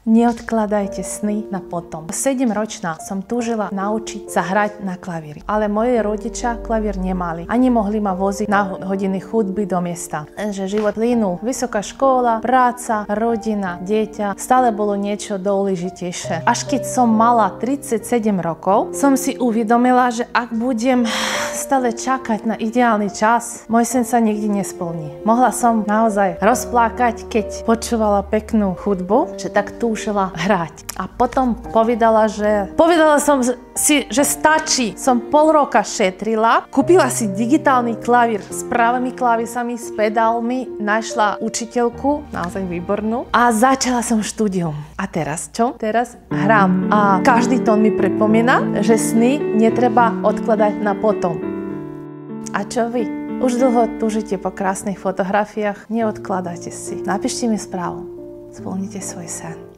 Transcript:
Neodkladajte sny na potom. 7-ročná som túžila naučiť sa hrať na klavíri, ale moje rodičia klavír nemali. Ani mohli ma voziť na hodiny chodby do mesta. Že život plynul. Vysoká škola, práca, rodina, dieťa. Stále bolo niečo dôležitejšie. Až keď som mala 37 rokov, som si uvedomila, že ak budem stále čakať na ideálny čas, môj sen sa nikdy nesplní. Mohla som naozaj rozplakať, keď počúvala peknú hudbu, že tak túžila hrať. A potom povedala som si, že stačí. Som pol roka šetrila, kúpila si digitálny klavír s pravými klávesami, s pedálmi, našla učiteľku, naozaj výbornú, a začala som štúdium. A teraz čo? Teraz hrám. A každý tón mi pripomína, že sny netreba odkladať na potom. A čo vy? Už dlho túžite po krásnych fotografiách? Neodkladajte si. Napíšte mi správu. Splnite svoj sen.